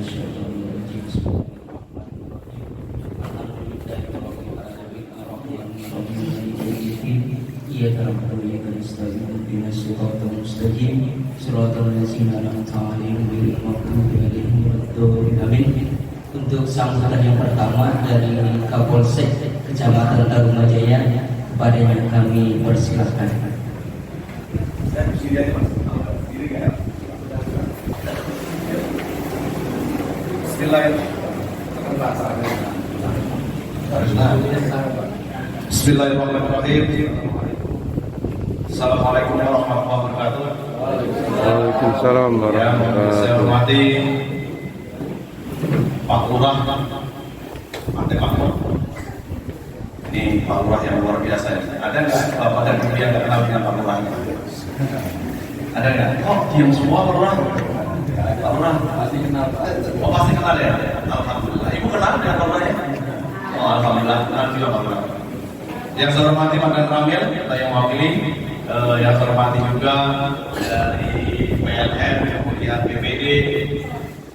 minasyaitonir rajim. Iyyaka na'budu wa iyyaka nasta'in ihdinas siratal mustaqim siratal ladzina an'amta 'alaihim ghairil maghdubi 'alaihim waladdallin. Amin. Untuk sambutan yang pertama dari Kapolsek Kecamatan Tarumajaya, kepadanya kami persilahkan. Bismillahirrahmanirrahim. Assalamualaikum warahmatullahi wabarakatuh. Waalaikumsalam warahmatullahi Yang saya hormati Pak Lurah, Pak Makmur. Ini Pak Lurah yang luar biasa ya. Ada nggak Bapak dan Ibu yang nggak kenal dengan Pak Lurah? Ada nggak? Oh, diam semua Pak Lurah. Pak Lurah pasti kenal. Oh, pasti kenal ya. Alhamdulillah. Ibu kenal dengan Pak Lurah ya? Oh, alhamdulillah. Kenal juga Pak Lurah. Yang saya hormati Pak Dan Ramil, yang mewakili. Yang saya hormati juga dari PLN, kemudian BPD,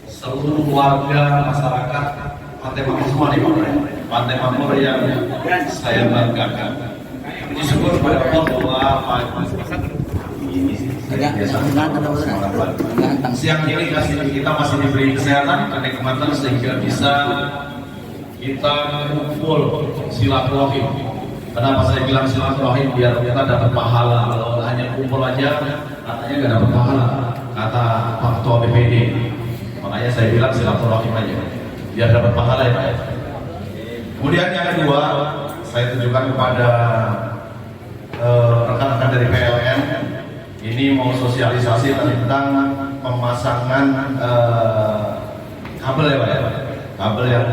seluruh warga masyarakat Pantai Makmur semua di Pantai Makmur yang saya banggakan. Puji syukur kepada Allah bahwa siang ini kita masih diberi kesehatan, kenikmatan sehingga bisa kita kumpul silaturahim. Kenapa saya bilang silaturahim? Biar kita dapat pahala. Kalau hanya kumpul aja, katanya nggak dapat pahala. Kata Pak Ketua BPD. Makanya saya bilang silaturahim aja, biar dapat pahala ya Pak. Kemudian yang kedua, saya tunjukkan kepada rekan-rekan dari PLN. Ini mau sosialisasi tentang pemasangan kabel ya Pak ya. Kabel yang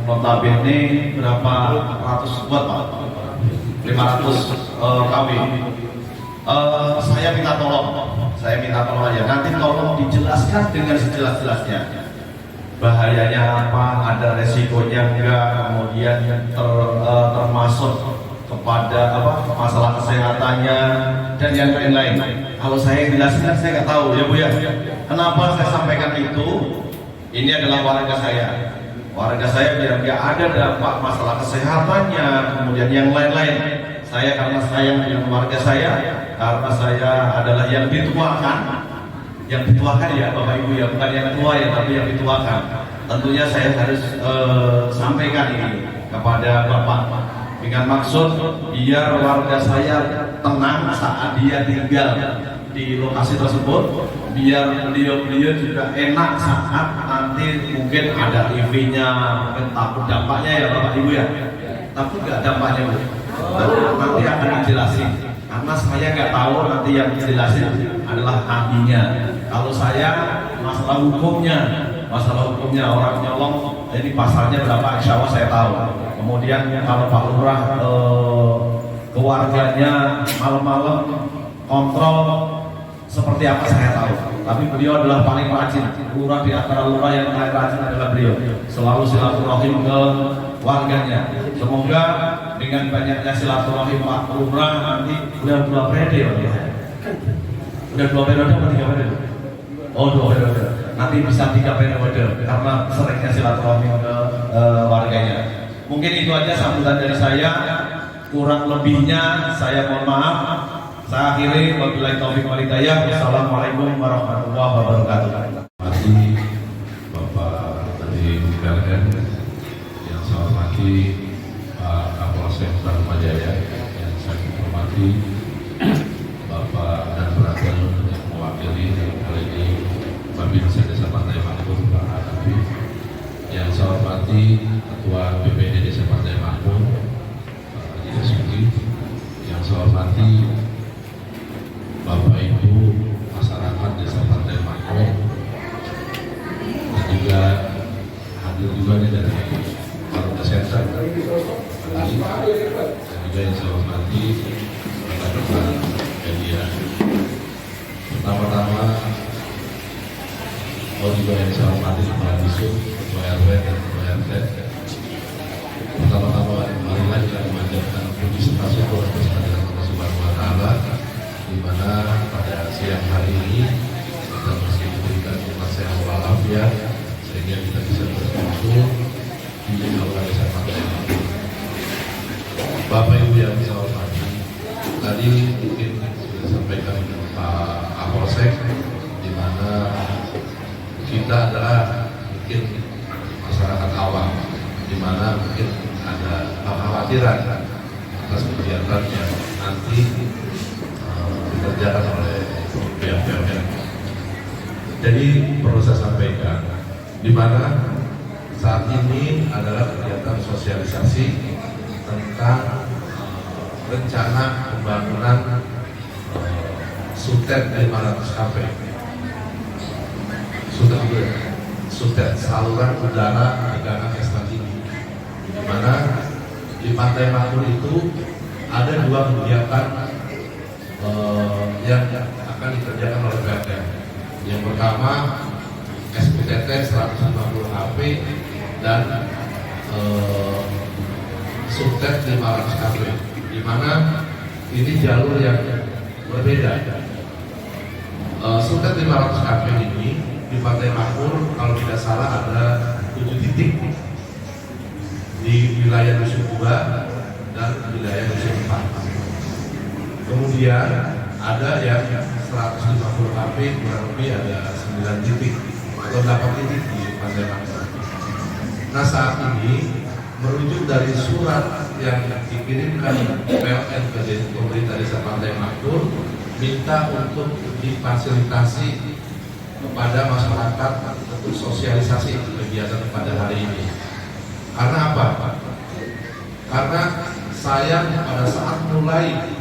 notabene berapa ratus watt Pak? 500 kW. Saya minta tolong aja. Nanti tolong dijelaskan dengan sejelas-jelasnya. Bahayanya apa, ada resikonya enggak, kemudian termasuk kepada apa masalah kesehatannya dan yang lain-lain. Kalau saya jelaskan saya nggak tahu ya Bu ya. Kenapa saya sampaikan itu? Ini adalah warga saya. Warga saya biar nggak ada dampak masalah kesehatannya, kemudian yang lain-lain. Saya karena sayang dengan warga saya, karena saya adalah yang dituakan ya Bapak Ibu ya, bukan yang tua ya, tapi yang dituakan. Tentunya saya harus sampaikan ini kepada Bapak dengan maksud biar warga saya tenang saat dia tinggal di lokasi tersebut, biar beliau juga enak saat nanti mungkin ada EV-nya, mungkin takut dampaknya ya Bapak Ibu ya. Takut nggak dampaknya Bu? Nanti akan dijelasin. Karena saya nggak tahu, nanti yang dijelasin adalah ahlinya. Kalau saya masalah hukumnya orang nyolong, jadi pasalnya berapa insya Allah saya tahu. Kemudian kalau Pak Lurah keluarganya malam-malam kontrol seperti apa saya tahu, tapi beliau adalah paling rajin. Lurah di antara lurah yang paling rajin adalah beliau. Selalu silaturahim ke warganya. Semoga dengan banyaknya silaturahim Pak Lurah nanti udah 2 periode ya. Udah 2 periode atau 3 periode? Oh 2 periode. Nanti bisa 3 periode karena seringnya silaturahim ke warganya. Mungkin itu aja sambutan dari saya. Kurang lebihnya saya mohon maaf. Saya akhiri, wabillahi taufiq wal hidayah. Wassalamualaikum warahmatullahi wabarakatuh. Terima kasih Bapak dari PLN, yang saya hormati Pak Kapolsek Tarumajaya, yang saya hormati Bapak dan Beratel yang mewakili kali ini Babinsa Desa Pantai Makmur Pak Hanafi, yang saya hormati Ketua BPD Desa Pantai Makmur Pak Haji Dasuki, yang saya hormati Bapak Ibu masyarakat Desa Pantai Makmur, dan juga hadir juga nih dari Warga Center, dan juga yang saya hormati rekan-rekan media. Pertama-tama, juga yang saya hormati Kepala Disub, Ketua RW dan Ketua RT. Pertama-tama, marilah kita memanjatkan puji serta syukur kepada Allah Subhanahu wa Ta'ala, di mana pada siang hari ini kita masih diberikan nikmat sehat walafiat, sehingga sehingga kita bisa bersatu di aula desa Pantai Mangkur. Bapak Ibu yang saya hormati, tadi mungkin sudah disampaikan Pak Kapolsek, di mana kita adalah mungkin masyarakat awam, di mana mungkin ada kekhawatiran atas kegiatan yang nanti dikerjakan oleh pihak-pihak. Jadi perlu saya sampaikan, di mana saat ini adalah kegiatan sosialisasi tentang rencana pembangunan Sutet 500 kp. Sutet saluran udara tegangan ekstra tinggi, di mana di Pantai Mangkur itu ada dua kegiatan yang akan dikerjakan oleh PLN. Yang pertama SPTT 150 kp dan Sutet 500 kp, di mana ini jalur yang berbeda. Sutet 500 kp ini di Pantai Mangkur kalau tidak salah ada 7 titik di wilayah Dusun 2 dan wilayah Dusun 4. Kemudian ada yang 150 kp, kurang lebih ada 9 titik atau 8 titik di Pantai Mangkur. Nah, saat ini merujuk dari surat yang dikirimkan PLN ke pemerintah desa Pantai Mangkur, minta untuk difasilitasi kepada masyarakat untuk sosialisasi kegiatan pada hari ini. Karena apa? Karena sayang pada saat mulai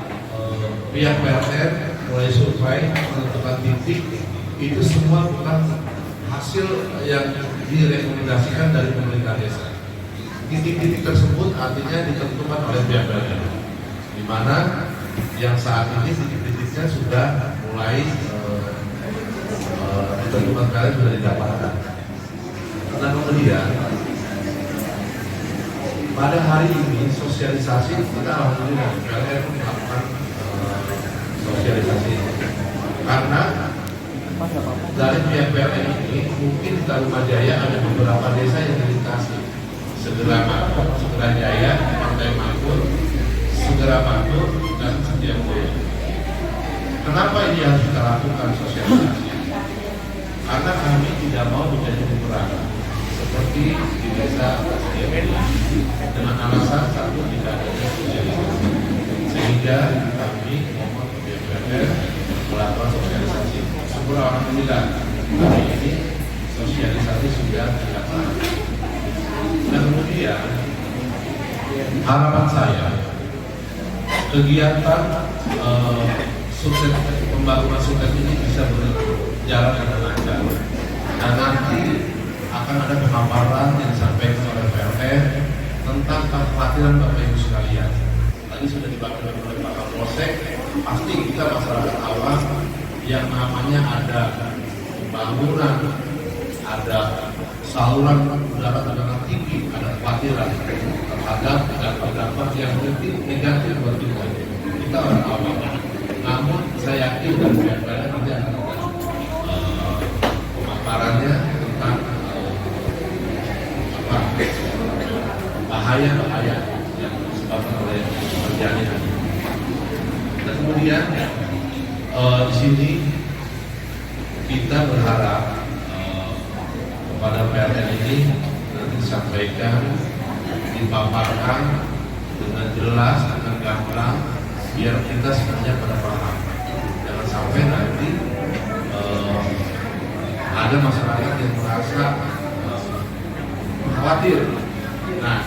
pihak PLN mulai survei menentukan titik, itu semua bukan hasil yang direkomendasikan dari pemerintah desa. Titik-titik tersebut artinya ditentukan oleh pihak PLN, di mana yang saat ini titik-titiknya sudah mulai ditentukan PLN sudah didapatkan. Nah, kemudian pada hari ini sosialisasi kita alhamdulillah PLN melakukan sosialisasi karena dari pihak PLN ini mungkin di Tarumajaya ada beberapa desa yang dilintasi. Segera Mangkur, Segera Jaya, Pantai Mangkur, Segera Mangkur, dan Setiabudi. Kenapa ini harus kita lakukan sosialisasi? Karena kami tidak mau menjadi bumerang seperti di desa Setiabudi dengan alasan satu tidak ada sosialisasi, sehingga kami mohon BPR melakukan sosialisasi. Syukur alhamdulillah hari ini sosialisasi sudah dilakukan. Dan kemudian harapan saya kegiatan pembangunan Sutet ini bisa berjalan dengan lancar, dan nanti akan ada pemaparan yang disampaikan oleh PLN tentang kekhawatiran Bapak Ibu sekalian. Tadi sudah dibangun oleh Pak Kapolsek, pasti kita masyarakat awam yang namanya ada pembangunan, ada saluran udara tegangan tinggi, ada kekhawatiran terhadap dampak-dampak yang mungkin negatif buat kita. Kita orang awam, namun saya yakin dan PLN nanti akan ada pemaparannya tentang bahaya-bahaya yang disebabkan oleh terjadi. Dan kemudian di sini kita berharap kepada PLN ini nanti disampaikan, dipaparkan dengan jelas, dengan gamblang, biar kita semuanya pada paham. Jangan sampai nanti ada masyarakat yang merasa khawatir. Nah,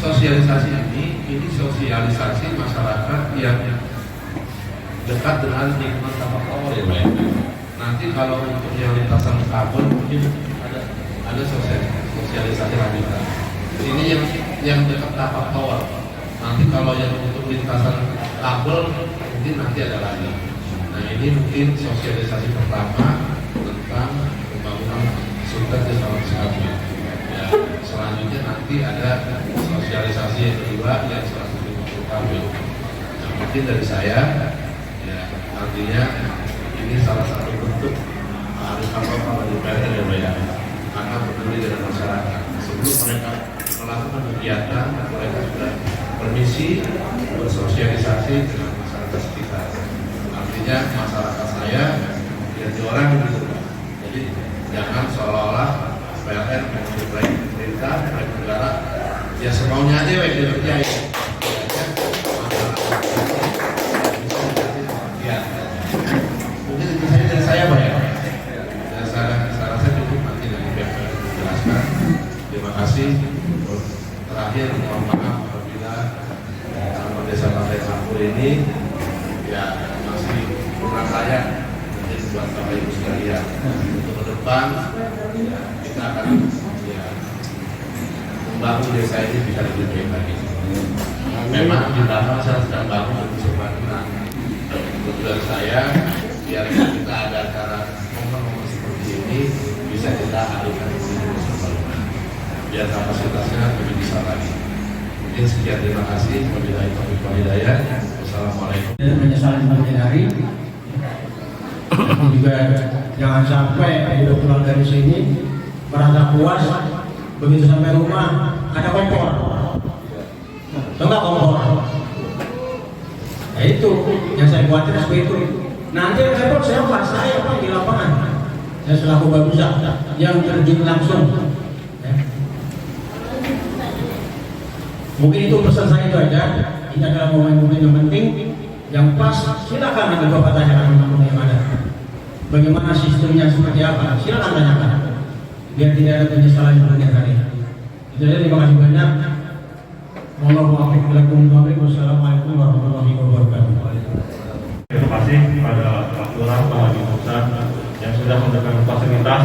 sosialisasi ini sosialisasi masyarakat yang dekat dengan lingkungan tapak tower ya, Pak. Nanti kalau untuk yang lintasan kabel mungkin ada sosialisasi lanjutan. Ini yang dekat tapak tower. Nanti kalau yang untuk lintasan kabel mungkin nanti ada lagi. Nah, ini mungkin sosialisasi pertama tentang pembangunan Sutet di Sulawesi. Ya, selanjutnya nanti ada sosialisasi yang kedua yang 150 kb. Nah, mungkin dari saya, ya artinya ini salah satu bentuk kearifan lokal dari PLN ya, Pak ya. karena peduli dengan masyarakat. Sebelum mereka melakukan kegiatan, mereka sudah permisi bersosialisasi dengan masyarakat sekitar. Artinya masyarakat saya jadi orang gitu. Jadi jangan seolah-olah PLN mensuplai pemerintah, negara, ya semaunya aja yang dikerjain. Mungkin itu saja dari saya, Pak ya. Dan saya rasa cukup nanti dari pihak menjelaskan. Terima kasih. Terakhir mohon maaf apabila Taman Desa Pantai Sampur ini ya masih kurang layak menjadi buat Bapak Ibu sekalian. Untuk ke depan ya, kita akan ya, membangun desa ini bisa lebih baik lagi. Memang di belakang saya sedang bangun untuk sebenarnya. Kebetulan saya biar kita ada acara momen-momen seperti ini bisa kita alihkan ke sini biar kapasitasnya lebih besar lagi. Mungkin sekian, terima kasih. Wabillahi taufiq wal hidayah. Wassalamualaikum. Menyesal menyadari juga jangan sampai hidup pulang dari sini merasa puas begitu sampai rumah ada kompor. Enggak kompor. Ya itu yang saya khawatir seperti itu. Nanti yang repot siapa? Saya Pak di lapangan. Saya selaku Babinsa yang terjun langsung. Ya. Mungkin itu pesan saya itu aja. Ini adalah momen-momen yang penting, yang pas. Silakan nanti Bapak tanyakan teman-teman yang ada. Bagaimana sistemnya seperti apa? Silakan tanyakan. Biar tidak ada penyesalan di dunia hari. Itu aja. Terima kasih banyak. Wassalamualaikum warahmatullahi wabarakatuh. Terima kasih kepada Pak Lurah, Pak Wali Kota yang sudah memberikan fasilitas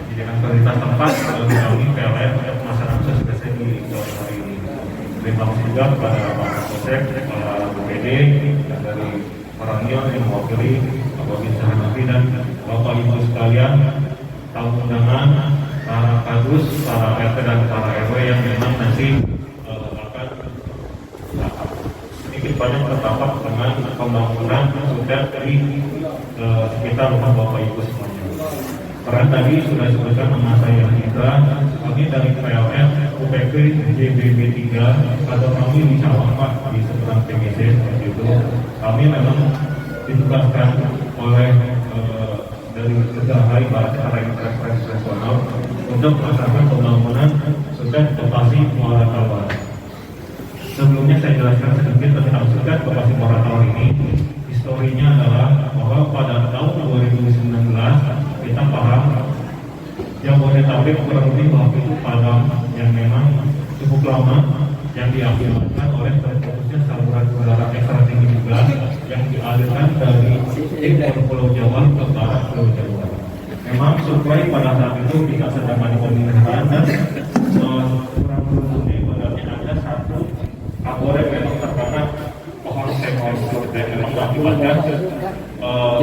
dengan prioritas tempat bagi kami PLN untuk melaksanakan sosialisasi di hari ini. Terima kasih juga kepada Pak Kapolsek, Pak BPD, dan dari Orangyon yang mewakili Pak Babin Sehanafi dan Bapak Ibu sekalian, tamu undangan, para kadus, para RT dan para RW yang memang nanti sedikit banyak terdampak dengan pembangunan sudah dari sekitar rumah Bapak Ibu semuanya. Karena tadi sudah disebutkan nama saya juga, kami dari PLN UPP JBB 3 atau kami di Cawang Pak di seberang PGC seperti itu. Kami memang ditugaskan oleh dari negara bahasa arah internasional untuk melaksanakan pembangunan sudah lokasi Muara Tawar. Sebelumnya saya jelaskan sedikit tentang sudah lokasi Muara Tawar ini. Historinya adalah bahwa pada tahun 2019 kita paham Jabodetabek kurang lebih waktu itu padam yang memang cukup lama yang diakibatkan oleh terputusnya saluran udara ekstra tinggi juga yang dialirkan dari timur Pulau Jawa ke barat Pulau Jawa. Memang suplai pada saat itu tidak sedang dikombinasikan dan kurang lebih benarnya ada satu kabel memang terkena pohon sekor dan memang mengakibatkan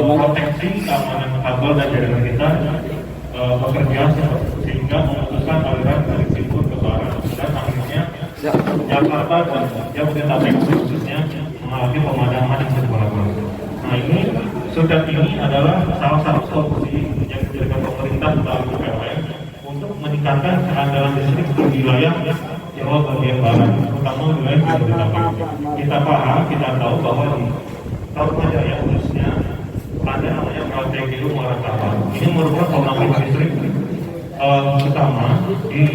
proteksi keamanan kabel dan jaringan kita bekerja sehingga memutuskan aliran dari timur ke barat dan akhirnya Jakarta dan Jabodetabek khususnya mengalami pemadaman yang berbolak-balik. Nah ini sudah ini adalah salah satu solusi yang diberikan pemerintah melalui PLN untuk meningkatkan keandalan listrik di wilayah Jawa bagian barat, terutama wilayah Jabodetabek. Kita paham, kita tahu bahwa di Tarumanjaya khususnya ada namanya PLTGU Muara Tawar. Ini merupakan pembangkit listrik utama di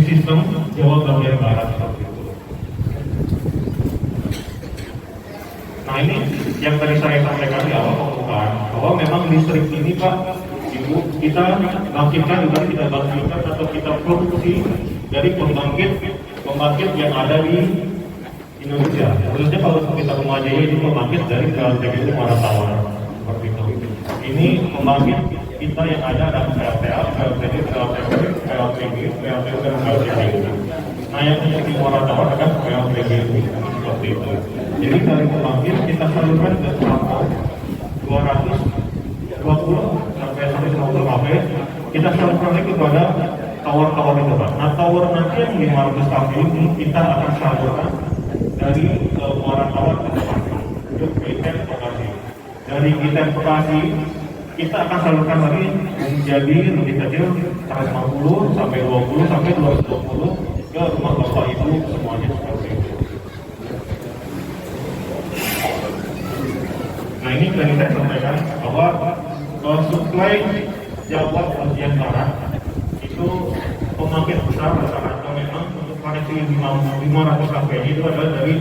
sistem Jawa bagian barat seperti itu. Nah ini yang tadi saya sampaikan di awal pembukaan bahwa memang listrik ini Pak Ibu kita bangkitkan juga tidak bangkitkan atau kita produksi dari pembangkit yang ada di Indonesia. Khususnya kalau kita Rumajaya itu pembangkit dari PLTGU Muara Tawar seperti itu. Ini pembangkit kita yang ada PLTA, PLTG, PLTG, dan PLTG. Nah yang di Muara Tawar adalah PLTG seperti itu. Jadi dari pembangkit kita salurkan ke Selatan 220 sampai 150 kV. Kita salurkan lagi kepada tower-tower itu Pak. Nah tower nanti yang 500 kV ini kita akan salurkan dari Muara Tawar ke depan untuk ITEM Bekasi. Dari ITEM Bekasi kita akan salurkan lagi menjadi lebih kecil 150 sampai 20 sampai 220 ke rumah bapak ibu semuanya seperti itu. Nah ini tadi saya sampaikan bahwa suplai Jawa bagian barat itu pemakai besar rata-rata memang untuk koneksi 500 kV itu adalah dari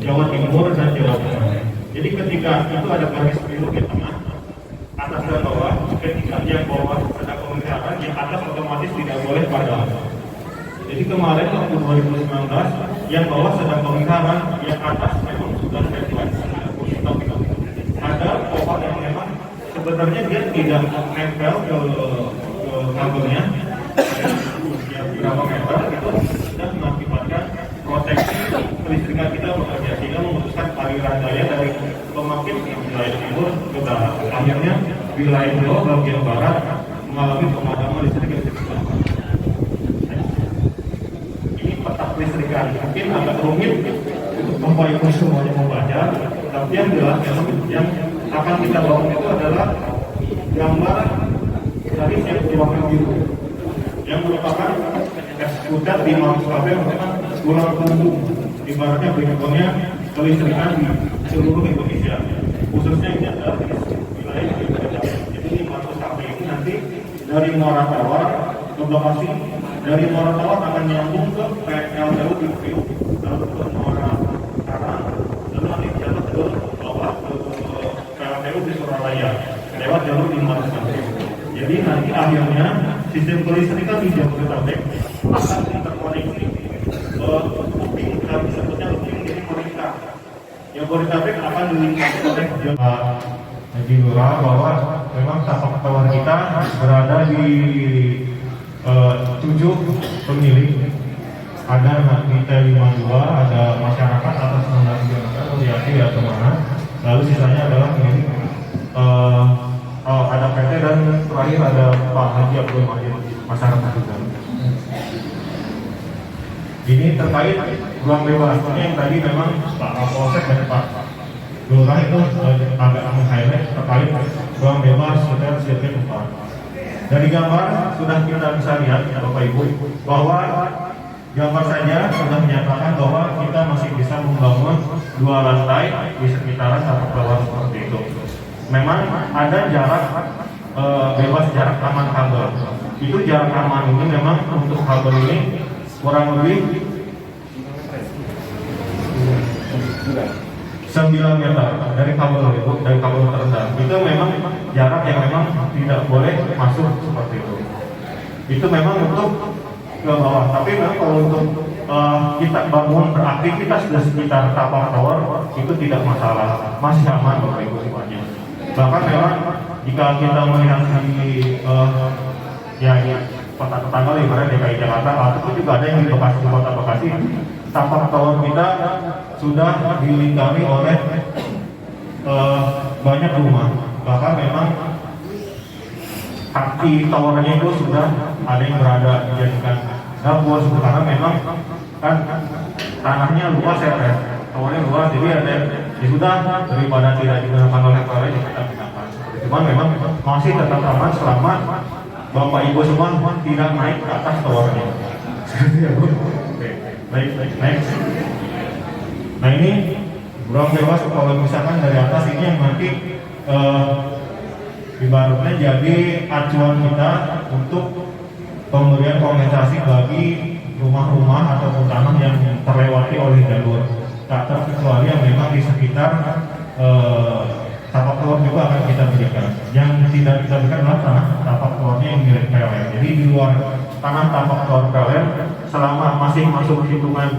Jawa Timur dan Jawa Tengah. Jadi ketika itu ada garis biru di tengah, atas dan bawah, ketika yang bawah ada pemeliharaan, yang atas otomatis tidak boleh padam. Jadi kemarin waktu 2019, yang bawah sedang pemeliharaan, yang atas memang sudah standby. Ada pohon yang memang sebenarnya dia tidak nempel ke kabelnya, berapa meter itu sudah mengakibatkan proteksi kelistrikan kita bekerja, sehingga memutuskan aliran daya dari pembangkit di wilayah timur ke barat. Akhirnya wilayah Jawa bagian barat mengalami pemadaman listrik yang cukup. Ini peta kelistrikan mungkin agak rumit untuk Bapak Ibu semuanya membaca, tapi yang jelas yang akan kita bangun itu adalah gambar dari yang berwarna biru yang merupakan eksekutif di Manuskabe memang tulang punggung ibaratnya berikutnya kelistrikan di seluruh Indonesia, khususnya ini adalah di wilayah Indonesia. Jadi di Manuskabe ini nanti dari Muara Tawar ke Bekasi, dari Muara Tawar akan nyambung ke PLTU di Priuk, lalu ke Muara Karang, lalu nanti jalan ke bawah ke PLTU di Surabaya lewat jalur di Manuskabe. Jadi nanti akhirnya sistem kelistrikan di Jabodetabek akan interkoneksi looping, kami sebutnya looping jadi koneksi. Jabodetabek akan dilingkapi oleh Haji Lurah bahwa memang tapak tawar kita berada di 7 pemilik. Ada nanti T52, ada masyarakat atas nama asosiasi atau mana, lalu sisanya adalah milik ada PT dan terakhir ada Pak Haji Abdul Majid masyarakat juga. Ini terkait ruang bebas. Ini yang tadi memang Pak Kapolsek dan Pak Lurah itu agak meng-highlight terkait ruang bebas sekitar sirkuit 4. Dari gambar sudah kita bisa lihat Bapak Ibu bahwa gambar saja sudah menyatakan bahwa kita masih bisa membangun 2 lantai di sekitaran tapak bawah seperti itu. Memang ada jarak bebas jarak aman kabel. Itu jarak aman ini memang untuk kabel ini kurang lebih 9 meter dari kabel itu, dari kabel terendah. Itu memang jarak yang memang tidak boleh masuk seperti itu. Itu memang untuk ke bawah. Tapi memang kalau untuk kita bangun beraktivitas di sekitar tapak tower itu tidak masalah, masih aman Bapak Ibu semuanya. Bahkan memang jika kita melihat di kota tetangga ibarat DKI Jakarta ataupun juga ada yang di Bekasi, kota Bekasi, tapak tower kita sudah dilingkari oleh banyak rumah. Bahkan memang kaki towernya itu sudah ada yang berada dijadikan dapur karena memang kan tanahnya luas ya, towernya luas, jadi ada ya sudah daripada tidak digunakan oleh towernya kita gunakan. Cuman memang masih tetap aman selama Bapak Ibu semua tidak naik ke atas towernya. Oke, baik, next. Nah ini ruang bebas kalau misalkan dari atas ini yang nanti ibaratnya jadi acuan kita untuk pemberian kompensasi bagi rumah-rumah atau tanah yang terlewati oleh jalur, tak terkecuali yang memang di sekitar tapak tower juga akan kita berikan. Yang tidak kita berikan adalah tanah tapak towernya yang milik PLN. Jadi di luar tanah tapak tower PLN selama masih masuk hitungan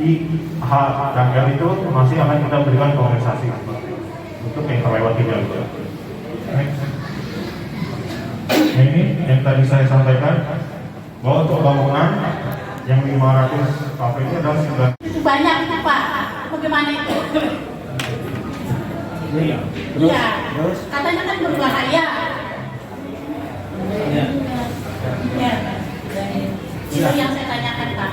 I, H, dan L itu masih akan kita berikan kompensasi untuk yang terlewati jalur. Nah ini yang tadi saya sampaikan bahwa untuk bangunan yang 500 KP itu adalah sudah banyak Pak, bagaimana itu? Iya. Iya, katanya kan berbahaya. Iya. Ya. Itu yang saya tanyakan Pak.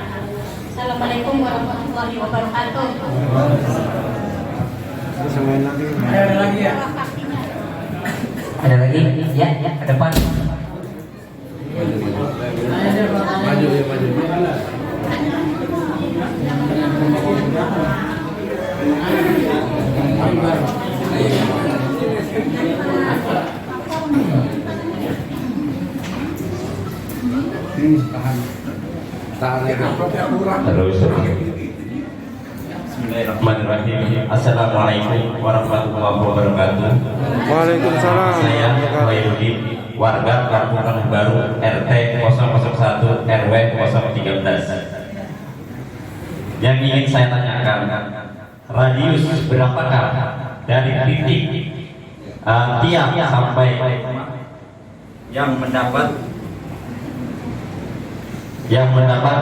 Assalamualaikum warahmatullahi wabarakatuh. Ada lagi ya? Ada lagi? Ya, ke depan. Maju ya, maju. Terus. Bismillahirrahmanirrahim. Assalamualaikum warahmatullahi wabarakatuh. Waalaikumsalam. Saya Wahidudin, warga Kampung Tanah Baru, RT 001 RW 013. Yang ingin saya tanyakan, radius berapakah dari titik tiang sampai yang mendapat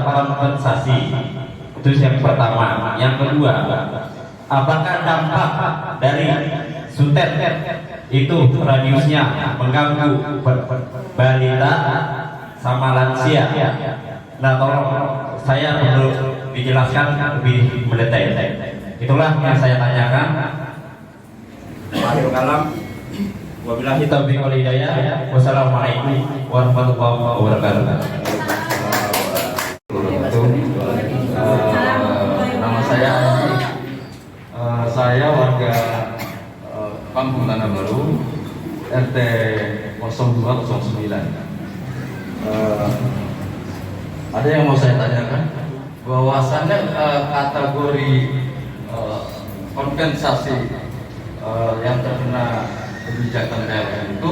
kompensasi? Itu yang pertama. Yang kedua, apakah dampak dari sutet itu radiusnya mengganggu balita sama lansia? Nah, tolong saya perlu dijelaskan lebih mendetail. Itulah yang saya tanyakan. Akhirul kalam. Wabillahi taufiq wal hidayah. Wassalamualaikum warahmatullahi wabarakatuh. Nama saya warga Kampung Tanah Baru, RT 0209. Ada yang mau saya tanyakan, bahwasannya kategori kompensasi yang terkena kebijakan PLN itu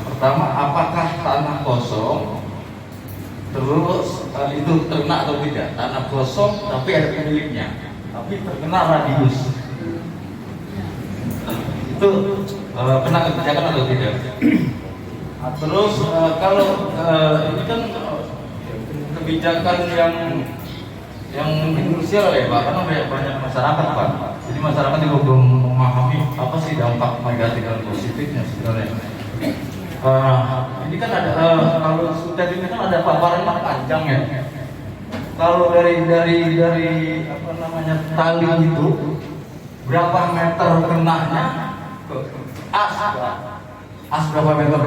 pertama, apakah tanah kosong, terus itu terkena atau tidak? Tanah kosong tapi ada pemiliknya, tapi terkena radius, itu kena kebijakan atau tidak? Terus kalau ini kan kebijakan yang mungkin krusial ya Pak, karena banyak masyarakat Pak, jadi masyarakat juga belum memahami apa sih dampak negatif dan positifnya sebenarnya. Ini kan ada kalau sudah ini kan ada paparan panjang ya. Kalau dari apa namanya tali itu berapa meter kenanya ke as berapa meter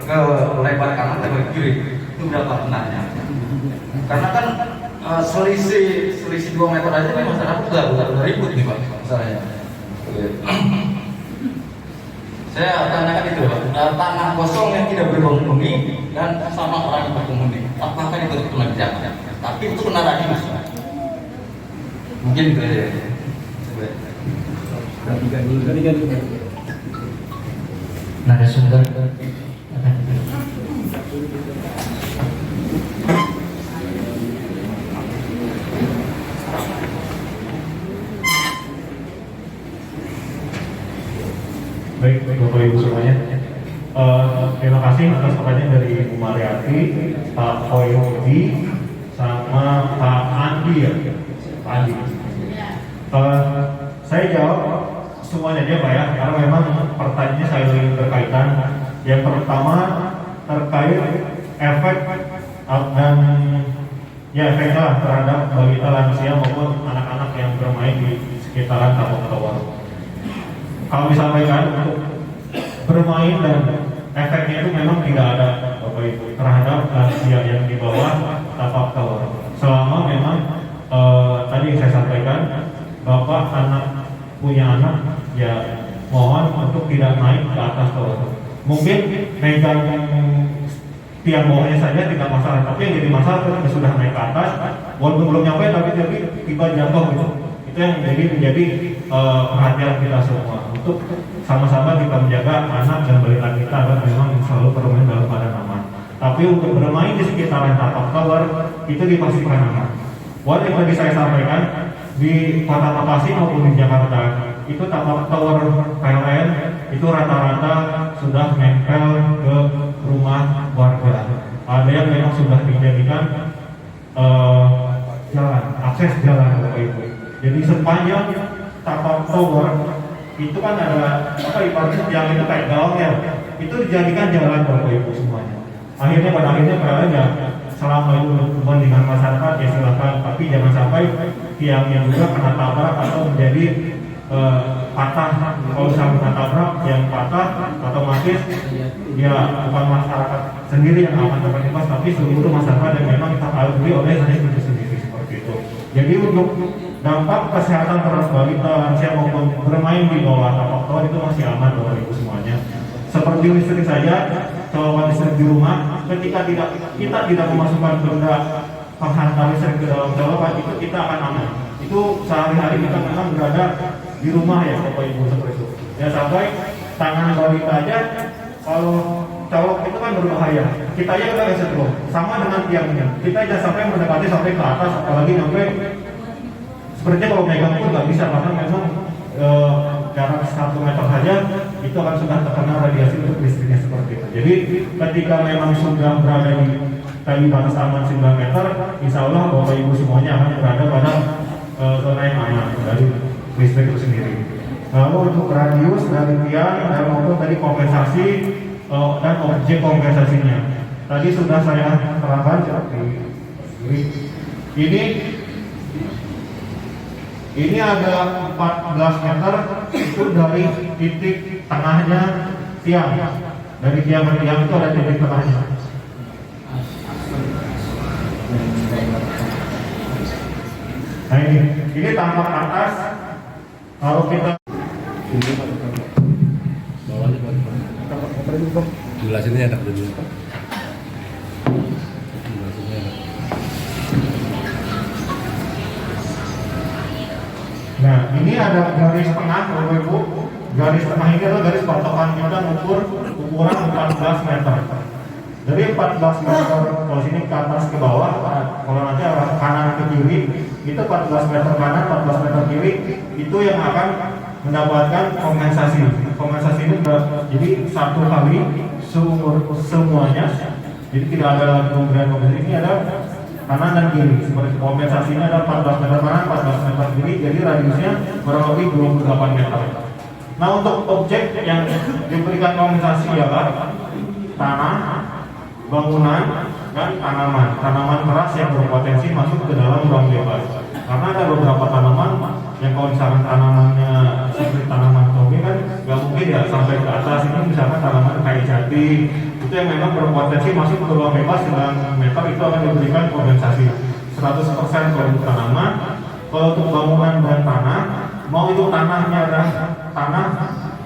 ke lebar kanan atau ke kiri itu berapa kenanya? Karena kan selisih 2 meter aja nih masyarakat udah ribut ini Pak masalahnya. Saya tanyakan itu, tanah kosong yang tidak berpenghuni dan sama orang yang berpenghuni, apakah itu kena kebijakan? Tapi itu kena radius. Mungkin itu ya. Narasumber. Baik, Bapak Ibu semuanya. Terima kasih atas pertanyaan dari Bu Mariati, Pak Koyodi, sama Pak Andi ya, Pak Andi. Saya jawab semuanya aja Pak ya, karena memang pertanyaannya saling berkaitan. Yang pertama terkait efek dan ya efeknya terhadap balita, lansia maupun anak-anak yang bermain di sekitaran tapak tower. Kami sampaikan untuk bermain dan efeknya itu memang tidak ada Bapak Ibu terhadap lansia yang di bawah tapak tower. Selama memang tadi yang saya sampaikan, Bapak punya anak, ya mohon untuk tidak naik ke atas tower. Mungkin megang tiang bawahnya saja tidak masalah, tapi yang jadi masalah ketika sudah naik ke atas, walaupun belum nyampe tapi tiba jatuh gitu. Itu yang menjadi perhatian kita semua untuk sama-sama kita menjaga anak dan balita kita agar memang selalu bermain dalam keadaan aman. Tapi untuk bermain di sekitaran tapak tower itu dipastikan aman. Walaupun yang tadi saya sampaikan di Kota Bekasi maupun di Jakarta itu tapak tower PLN itu rata-rata sudah nempel ke rumah warga. Ada yang memang sudah dijadikan jalan, akses jalan Bapak Ibu. Jadi sepanjang tapak tower itu kan ada apa ibaratnya yang itu kayak gaungnya, itu dijadikan jalan Bapak Ibu semuanya. Pada akhirnya PLN ya selama itu berhubungan dengan masyarakat ya silakan, tapi jangan sampai tiangnya juga kena tabrak atau menjadi patah. Kalau misalnya kena tabrak yang patah, otomatis ya bukan masyarakat sendiri yang akan terimbas, tapi seluruh masyarakat yang memang teraliri oleh jenis itu sendiri seperti itu. Jadi untuk dampak kesehatan terhadap balita, lansia maupun bermain di bawah tapak tower itu masih aman Bapak Ibu semuanya. Seperti listrik saja, colokan listrik di rumah, ketika kita tidak memasukkan benda penghantar listrik ke dalam colokan, itu kita akan aman. Itu sehari-hari kita memang berada di rumah ya Bapak Ibu seperti itu. Ya sampai tangan balita aja kalau colok itu kan berbahaya. Kita aja kita bisa setrum, sama dengan tiangnya. Kita jangan sampai mendekati sampai ke atas, apalagi sampai sepertinya kalau megang pun nggak bisa karena memang jarak 1 meter saja itu akan sudah terkena radiasi untuk listriknya seperti itu. Jadi ketika memang sudah berada di tali batas aman 9 meter, insya Allah Bapak Ibu semuanya akan berada pada zona yang aman dari listrik itu sendiri. Lalu untuk radius dari tiang dan maupun tadi kompensasi dan objek kompensasinya. Tadi sudah saya terangkan ini ada 14 meter itu dari titik tengahnya tiang. Dari tiang ke tiang itu ada titik tengahnya. Nah ini tampak atas. Kalau kita jelasinnya enak dulu. Nah, ini ada garis tengah, Bapak Ibu. Garis tengah ini adalah garis patokan kita ukur ukuran 14 meter. Dari 14 meter kalau sini ke atas ke bawah, kalau nanti arah kanan ke kiri, itu 14 meter kanan, 14 meter kiri, itu yang akan mendapatkan kompensasi. Kompensasi itu jadi satu kali semuanya. Jadi tidak ada pemberian kompensasi, ini ada kanan dan kiri. Seperti kompensasinya ada 14 meter kanan, 14 meter kiri, jadi radiusnya kurang lebih 28 meter. Nah untuk objek yang diberikan kompensasi adalah tanah, bangunan, dan tanaman. Tanaman keras yang berpotensi masuk ke dalam ruang bebas. Karena ada beberapa tanaman yang kalau misalkan tanamannya seperti tanaman toge kan nggak mungkin ya sampai ke atas. Ini misalkan tanaman kayu jati itu yang memang berpotensi masuk ke ruang bebas dengan meter, itu akan diberikan kompensasi 100% kalau untuk tanaman. Kalau untuk bangunan dan tanah, mau itu tanahnya adalah tanah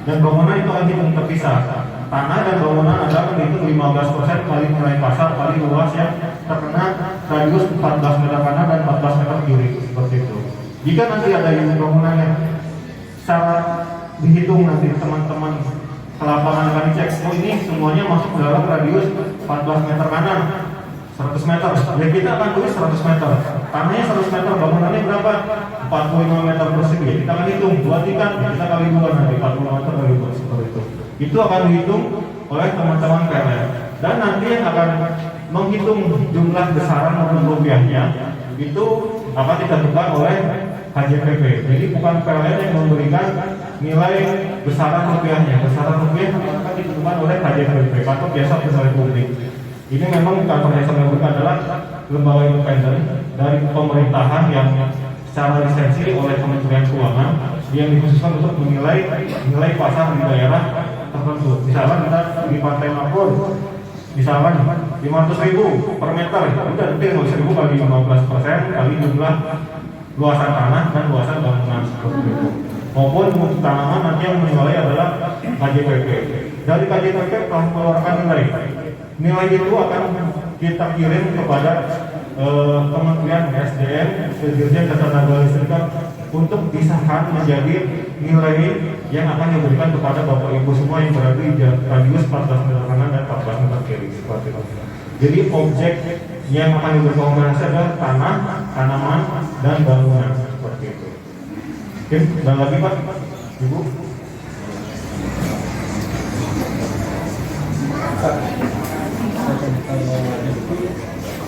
dan bangunan itu akan hitung terpisah. Tanah dan bangunan adalah dihitung 15% kali nilai pasar kali luas yang terkena radius 14 meter kanan dan 14 meter kiri seperti itu. Jika nanti ada yang bangunan yang secara dihitung nanti teman-teman ke lapangan akan dicek, oh ini semuanya masuk dalam radius 14 meter kanan 100 meter, ya kita akan tulis 100 meter. Tanahnya 100 meter, bangunannya berapa? 45 meter persegi. Kita akan hitung, 2 tingkat, kita kali 2 nanti 45 meter kali 2 seperti itu. Itu akan dihitung oleh teman-teman PLN. Dan nanti yang akan menghitung jumlah besaran maupun rupiahnya itu akan ditentukan oleh HJPP. Jadi bukan PLN yang memberikan nilai besaran rupiahnya. Besaran rupiah akan ditentukan oleh HJPP atau biasa Pesanan Publik. Ini memang kantor jasa publik adalah lembaga independen dari pemerintahan yang secara lisensi oleh Kementerian Keuangan yang dikhususkan untuk menilai nilai pasar di daerah tertentu. Misalkan kita di Pantai Mapur, misalkan 500.000 per meter, udah nanti 500.000 kali 15% kali jumlah luasan tanah dan luasan bangunan seperti itu. Maupun untuk tanaman nanti yang menilai adalah KJPP. Dari KJPP telah mengeluarkan nilai itu akan kita kirim kepada Kementerian SDM, Dirjen Ketenaga Listrikan untuk disahkan menjadi nilai yang akan diberikan kepada Bapak Ibu semua yang berada di radius 14 meter kanan dan 14 meter kiri seperti itu. Jadi objek yang akan diberikan kompensasi adalah tanah, tanaman, dan bangunan seperti itu. Oke, dan lagi Pak, Ibu.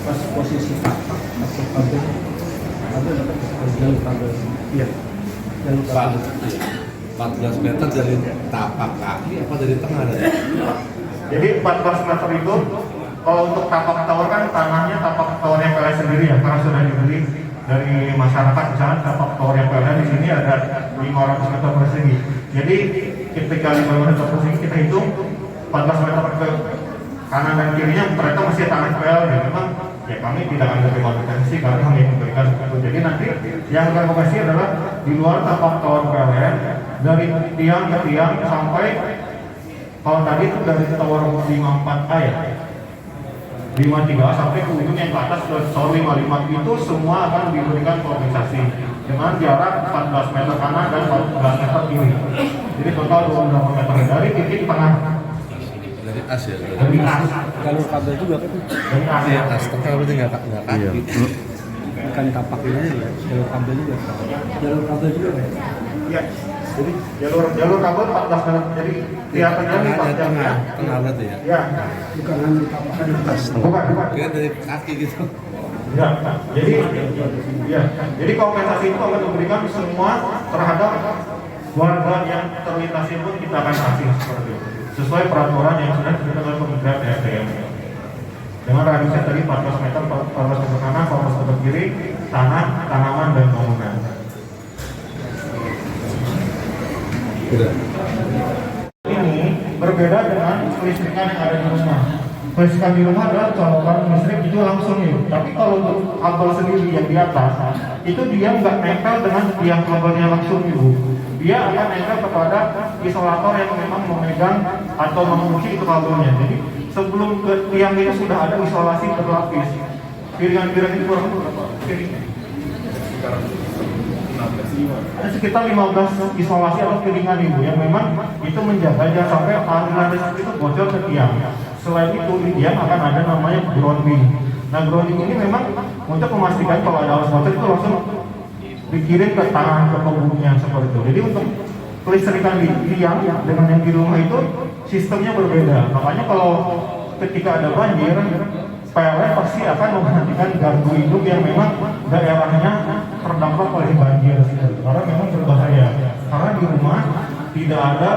Pas posisi masuk pabrik ada dapat jalur kabel, iya jalur kabel 14 meter dari tapak kaki apa dari tengah ada? Jadi 14 meter itu kalau untuk tapak tower kan tanahnya tapak towernya PLN sendiri ya, karena sudah dibeli dari masyarakat, misalnya tapak tower yang PLN di sini ada 500 meter persegi. Jadi ketika 500 meter persegi kita hitung 14 meter ke kanan dan kirinya mereka masih tanah PLN. Memang ya kami tidak akan lebih kompetensi karena kami memberikan itu. Jadi nanti yang akan kompetensi adalah di luar tapak tower PLN dari tiang ke tiang sampai kalau tadi itu dari tower 54A ya 53 sampai ke ujung yang ke atas ke tower 55 itu semua akan diberikan kompensasi dengan jarak 14 meter kanan dan 14 meter kiri. Jadi total 28 meter dari titik tengah. Dari as ya? Dari as. Jalur kabel juga kan? Dari as. Iya, as tengah berarti nggak kaki. Bukan tapak ini ya, jalur kabel juga. Jalur kabel juga kan? Iya. Jadi jalur kabel 14 meter. Jadi kelihatannya ini 4 jam ya. Tengah berarti ya? Iya. Bukan hanya tapak di atas. Bukan. Kira dari kaki gitu. Ya, jadi kompensasi itu akan diberikan semua terhadap warga yang terlintasi pun kita akan kasih seperti itu sesuai peraturan yang sudah ditentukan oleh Kementerian SDM dengan radiusnya tadi 14 meter, 14 meter kanan, 14 meter kiri, tanah, tanaman dan bangunan. Ini berbeda dengan kelistrikan yang ada di rumah. Kelistrikan di rumah adalah colokan listrik itu langsung ya. Tapi kalau untuk kabel sendiri yang di atas, itu dia nggak nempel dengan tiang kabelnya langsung ibu. Dia akan nempel kepada isolator yang memang memegang atau mengunci itu kabelnya. Jadi sebelum ke tiang itu sudah ada isolasi berlapis. Piringan-piringan itu kurang berapa? Ada sekitar 15 isolasi atau piringan ibu yang memang itu menjaga jangan sampai aliran listrik itu bocor ke tiang. Selain itu di tiang akan ada namanya grounding. Nah grounding ini memang untuk memastikan kalau ada arus bocor itu langsung dikirim ke tanah ke pembuluhnya seperti itu. Jadi untuk kelistrikan di tiang dengan yang di rumah itu sistemnya berbeda. Makanya kalau ketika ada banjir, PLN pasti akan memperhatikan gardu induk yang memang daerahnya terdampak oleh banjir karena memang berbahaya. Karena di rumah tidak ada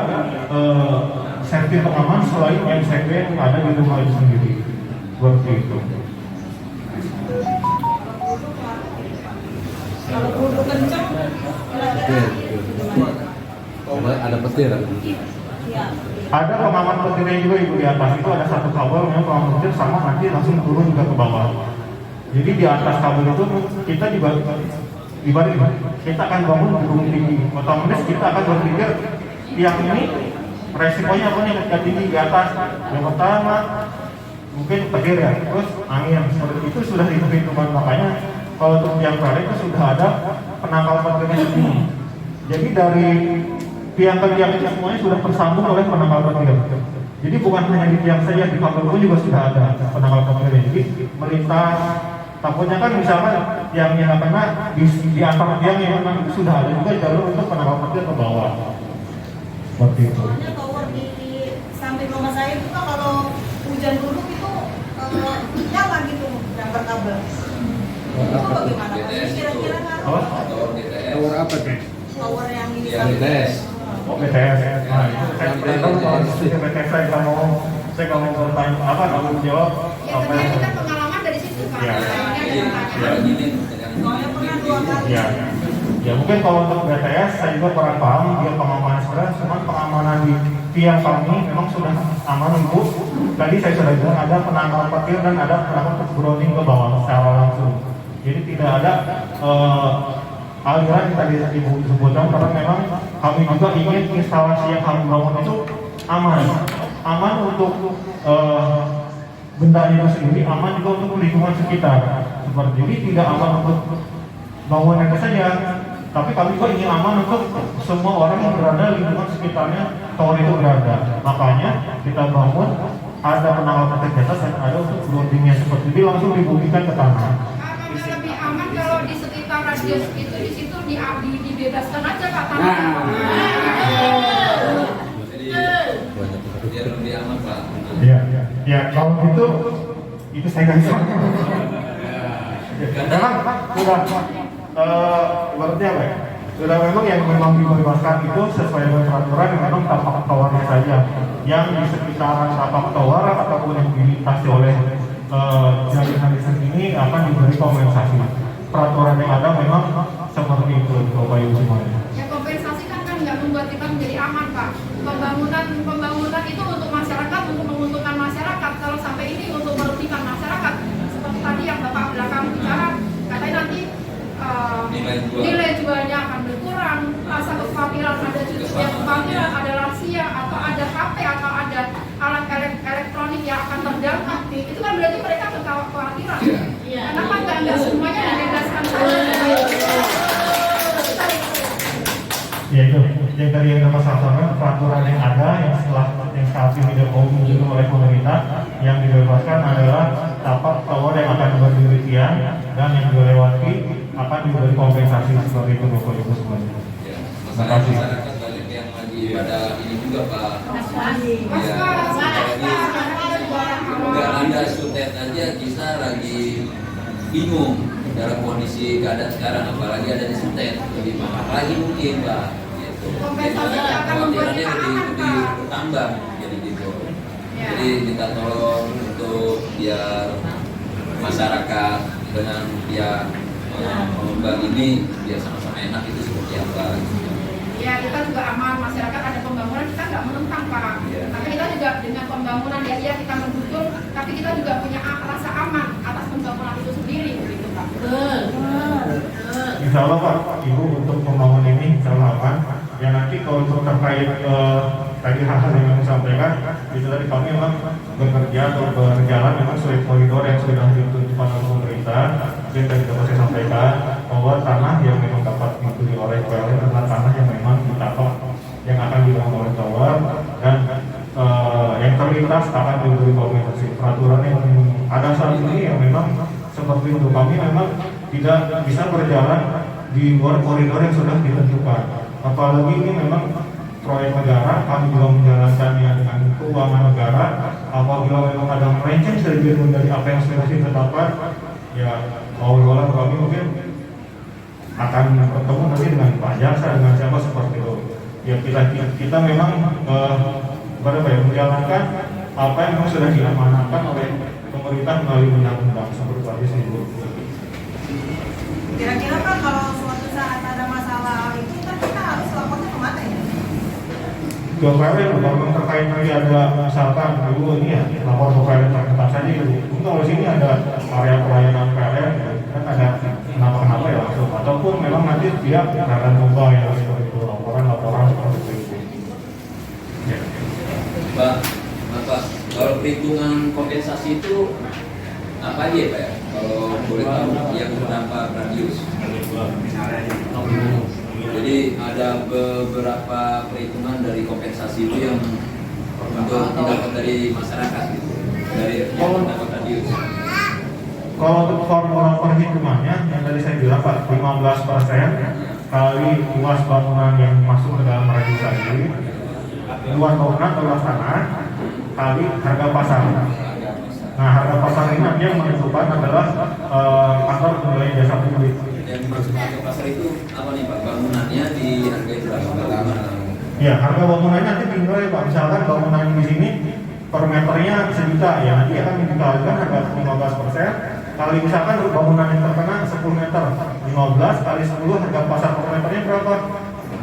safety pengaman selain MCB yang ada di rumah itu sendiri. Seperti itu. Kalau kudu kenceng, Ada petir. ya. Ada pengaman petirnya juga ibu di atas itu ada satu kabel yang pengaman petir sama nanti langsung turun juga ke bawah. Jadi di atas kabel itu kita dibalik kita akan bangun gedung tinggi. Otomatis kita akan berpikir yang ini resikonya apa nih ketika tinggi di atas. Yang pertama mungkin petir ya, terus angin seperti itu sudah dihitung-hitungan. Makanya kalau untuk tiang PLN itu sudah ada penangkal petirnya sendiri. Jadi dari tiang-tiang itu semuanya sudah tersambung oleh penangkal petir. Jadi bukan hanya di tiang saja, di kabel pun juga sudah ada penangkal petir. Jadi melintas, takutnya kan misalkan tiangnya nggak kena di atas tiang yang memang sudah ada juga jalur untuk penangkal petir ke bawah. Seperti itu. Soalnya tower di samping rumah saya itu kan kalau hujan dulu itu nyala gitu gambar kabel. Itu bagaimana? Kira-kira Tower apa tuh? tower yang di BTS. BTS. Nah, itu saya kalau BTS saya kalau mau bertanya apa kalau jawab ya, apa karena yang itu kan pengalaman dari situ kan. Ya. Soalnya pernah 2 kali. Ya mungkin kalau untuk BTS saya juga kurang paham dia pengamanan sebenarnya, cuma pengamanan di tiang kami memang sudah aman ibu. Tadi saya sudah bilang ada penangkal petir dan ada penangkal grounding ke bawah secara langsung. Jadi tidak ada aliran yang tadi ibu sebutkan karena memang kami juga ingin instalasi yang kami bangun itu aman untuk benda itu sendiri, aman juga untuk lingkungan sekitar. Seperti ini tidak aman untuk bangunan saja, tapi kami juga ingin aman untuk semua orang yang berada di lingkungan sekitarnya tower itu berada. Makanya kita bangun ada penangkal petir di atas dan ada untuk groundingnya seperti ini langsung dibuktikan ke tanah. Lebih aman kalau di sekitar radius itu di situ dibebaskan aja Pak tanah. Biar lebih aman Pak. Ya kalau gitu itu saya nggak tahu. Memang sudah berarti apa ya? Sudah memang yang memang dibebaskan itu sesuai dengan peraturan yang memang tapak towernya saja. Yang di sekitaran tapak tower ataupun yang dilintasi oleh jaringan listrik ini akan diberi kompensasi. peraturan yang ada memang seperti itu Bapak Ibu semuanya. Ya kompensasi kan nggak membuat kita menjadi aman Pak. Pembangunan itu untuk masyarakat, untuk menguntungkan masyarakat. Kalau sampai ini untuk merugikan masyarakat, seperti tadi yang Bapak belakang bicara, katanya nanti nilai jualnya akan berkurang, rasa kekhawatiran ada cucu yang kekhawatiran, ada lansia atau ada HP atau ada alat elektronik yang akan terdampak, itu kan berarti mereka kekhawatiran. Kenapa nggak semuanya dibebaskan saja? Ya itu, yang tadi yang Bapak sampaikan, peraturan yang ada yang saat ini diumumkan oleh pemerintah, yang dibebaskan adalah tapak tower yang akan berdiri tiang dan yang dilewati akan diberi kompensasi seperti itu Bapak Ibu semuanya. Masyarakat banyak yang lagi pada ini juga Pak. Nggak ada sutet aja kita lagi bingung dalam kondisi keadaan sekarang, apalagi ada di sutet lebih mahal lagi mungkin Pak. Gitu. Kekhawatirannya lebih bertambah jadi gitu. Jadi minta tolong untuk biar masyarakat dengan pihak pengembang ini biar sama-sama enak itu seperti apa. Ya kita juga aman, masyarakat ada pembangunan kita nggak menentang Pak. Tapi kita juga dengan pembangunan ya kita mendukung, tapi kita juga punya rasa aman atas pembangunan itu sendiri begitu Pak. Insya Allah Pak, Ibu untuk pembangunan ini insya Allah aman. Ya nanti kalau untuk terkait tadi hal-hal yang disampaikan, itu tadi kami memang bekerja atau berjalan memang sesuai koridor yang sudah ditentukan oleh pemerintah. Yang tadi dapat saya sampaikan bahwa tanah yang memang dapat dibeli oleh PLN adalah tanah yang memang ditapak yang akan dibangun oleh tower, dan yang terlintas akan diberi kompensasi. Peraturan yang ada saat ini yang memang seperti itu, kami memang tidak bisa berjalan di luar koridor yang sudah ditentukan. Apalagi ini memang proyek negara, kami juga menjalankannya dengan keuangan negara. Apabila memang ada melenceng sedikit dari apa yang sudah ditetapkan, ya awal-awal kami mungkin akan bertemu nanti dengan Pak Jaksa, dengan siapa seperti itu. Ya kita memang menjalankan apa yang memang sudah diamanatkan oleh pemerintah melalui undang-undang seperti itu. Kira-kira Pak, kalau suatu saat ada masalah itu kita harus lapornya kemana ya? Ke PLN, kalau terkait nanti ada misalkan dulu ini ya lapor ke PLN terdekat saja gitu. Kalau di sini ada area pelayanan PLN, kan ada kenapa ya langsung. Ataupun memang nanti dia PLN mobile ya seperti itu, laporan seperti itu. Ya. Bapak, kalau perhitungan kompensasi itu apa aja ya Pak ya? Kalau boleh tahu yang berdampak radius. Jadi ada beberapa perhitungan dari kompensasi itu yang untuk didapat dari masyarakat gitu, dari yang berdampak radius. Kalau untuk formula perhitungannya yang tadi saya bilang Pak, 15% kali luas bangunan yang masuk ke dalam radius tadi, luas bangunan atau luas tanah kali harga pasar. Nah, harga pasar ini nanti yang menentukan adalah kantor penilaian jasa publik. Yang dimaksud harga pasar itu apa nih Pak? Bangunannya di harga berapa? Ya, harga bangunannya nanti dinilai Pak. Misalkan bangunan di sini per meternya 1 juta, ya nanti akan dikalikan harga 15%. Kali misalkan bangunan yang terkena 10 meter, 15 kali 10 harga pasar per meternya berapa?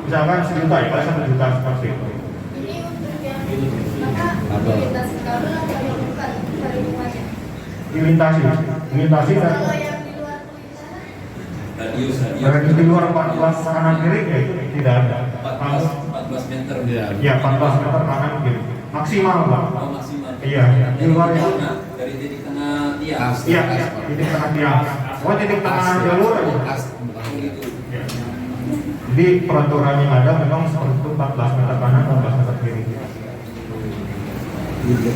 Misalkan 1 juta, ya kali 1 juta seperti itu. Ini untuk yang mana melintasi kabel atau yang bukan perhitungannya? Dilintasi dan Kalau yang di luar Radius di luar 14 kanan kiri ya itu tidak ada. 14 meter. Ya 14 meter kanan kiri maksimal Pak. Oh, maksimal. Iya, di luar itu. Dari titik tengah tiang. Iya, titik tengah tiang. Oh, titik tengah jalur aja. Gitu. Ya. Jadi peraturan yang ada memang seperti itu 14 meter kanan, 14 meter kiri. Itu